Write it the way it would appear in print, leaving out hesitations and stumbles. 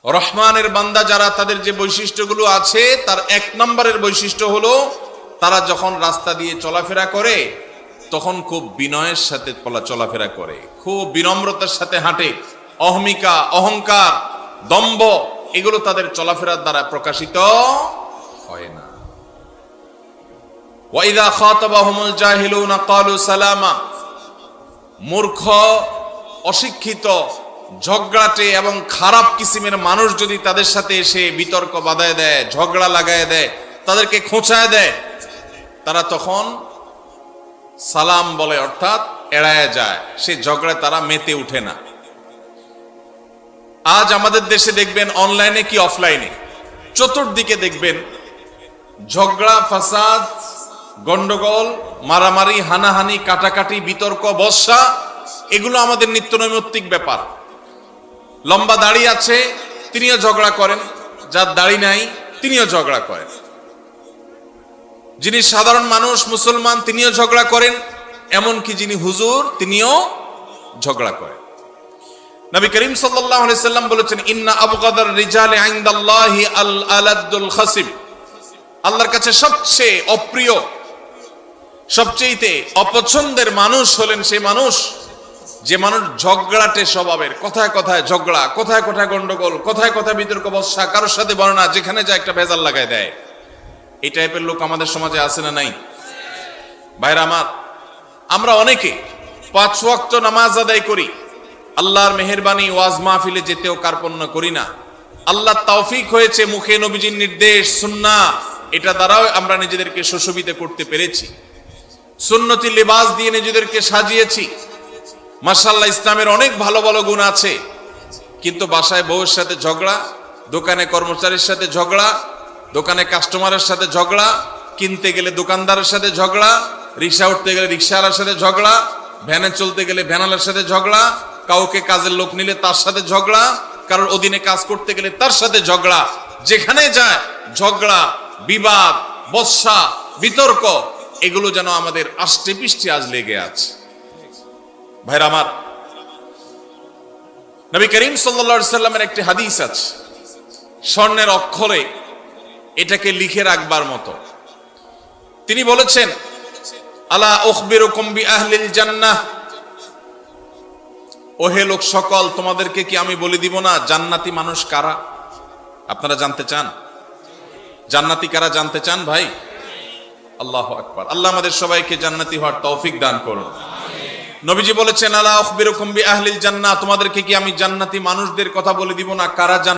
রহমানের বান্দা যারা, তাদের যে বৈশিষ্ট্যগুলো আছে তার এক নম্বরের বৈশিষ্ট্য হলো তারা যখন রাস্তা দিয়ে চলাফেরা করে তখন খুব বিনয়ের সাথে চলাফেরা করে, খুব বিনম্রতার সাথে হাঁটে। অহমিকা, অহংকার, দম্ভ এগুলো তাদের চলাফেরার দ্বারা প্রকাশিত হয় না। ওয়াইদা খাতাবাহুমুল জাহিলুনা ক্বালু সালামা। মূর্খ, অশিক্ষিত, ঝগড়াটে এবং খারাপ কিসিমের মানুষ যদি তাদের সাথে এসে বিতর্ক বাধায় দেয়, ঝগড়া লাগায় দেয়, তাদেরকে খোঁচায় দেয়, তারা তখন সালাম বলে, অর্থাৎ এড়ায় যায়। সে ঝগড়ায় তারা মেতে উঠে না। আজ আমাদের দেশে দেখবেন, অনলাইনে কি অফলাইনে, চতুর্দিকে দেখবেন ঝগড়া, ফাসাদ, গন্ডগোল, মারামারি, হানাহানি, কাটাকাটি, বিতর্ক, বর্ষা, এগুলো আমাদের নিত্য নৈমিত্তিক ব্যাপার। লম্বা দাড়ি আছে তিনিও ঝগড়া করেন, যার দাড়ি নাই তিনিও ঝগড়া করেন। যিনি সাধারণ মানুষ, মুসলমান, তিনিও ঝগড়া করেন। এমনকি যিনি হুজুর তিনিও ঝগড়া করেন। নবী করিম সাল্লাল্লাহু আলাইহি সাল্লাম বলেছেন, ইন্না আবগাদার রিজালি ইনদাল্লাহি আল আলাদুল খাসিব। আল্লাহর কাছে সবচেয়ে অপ্রিয়, সবচেয়ে অপছন্দের মানুষ হলেন সেই মানুষ যে মানুষ ঝগড়াটে স্বভাবের, কথায় কথায় ঝগড়া, কথায় কথায় গন্ডগোল, কথায় কথায় বিতর্ক, বর্ষা, কারোর সাথে বর্ণনা, যেখানে যায় একটা ভেজাল লাগায় দেয়। এই টাইপের লোক আমাদের সমাজে আছে না নাই? ভাইরা আমার, আমরা অনেকে 5 ওয়াক্ত নামাজ আদায় করি, আল্লাহর মেহেরবানি ওয়াজ মাহফিলে যেতেও কার্পণ্য করি না। আল্লাহ তৌফিক হয়েছে, মুখে নবীজির নির্দেশ, সুন্নাহ, এটা দ্বারাও আমরা নিজেদেরকে সুশোভিত করতে পেরেছি। সুন্নতি লিবাস দিয়ে নিজেদেরকে সাজিয়েছি। মাশাআল্লাহ, ইসলামের অনেক ভালো ভালো গুণ আছে। কিন্তু বাসায় বউয়ের সাথে ঝগড়া, দোকানে কর্মচারীর সাথে ঝগড়া, দোকানে কাস্টমারের সাথে ঝগড়া, কিনতে গেলে দোকানদারের সাথে ঝগড়া, রিক্সা উঠতে গেলে রিক্সাওয়ালার সাথে ঝগড়া, ভ্যানে চলতে গেলে ভ্যানওয়ালার সাথে ঝগড়া, কাউকে কাজের লোক নিলে তার সাথে ঝগড়া, কারোর অধীনে কাজ করতে গেলে তার সাথে ঝগড়া। যেখানে যায় ঝগড়া, বিবাদ, বর্ষা, বিতর্ক, এগুলো যেন আমাদের আষ্টে পৃষ্ঠে আজ লেগে আছে। ভাইরা আমার, নবী করিম সাল্লাল্লাহু আলাইহি সাল্লামের একটি হাদিস আছে, স্বর্ণের অক্ষরে এটাকে লিখে রাখবার মতো। তিনি বলেছেন, আলা উখবিরুকুম বিআহলিল জান্নাহ। ওহে লোক সকল, তোমাদেরকে কি আমি বলে দিব না জান্নাতি মানুষ কারা? আপনারা জানতে চান জান্নাতি কারা? জানতে চান ভাই? আল্লাহু আকবার। আল্লাহ আমাদের সবাইকে জান্নাতি হওয়ার তৌফিক দান করুন। নবীজি বলেছেন, আলা উখবিরুকুম বিআহলিল জান্নাহ, তোমাদেরকে কি আমি জান্নাতি মানুষদের কথা বলে দিব না কারা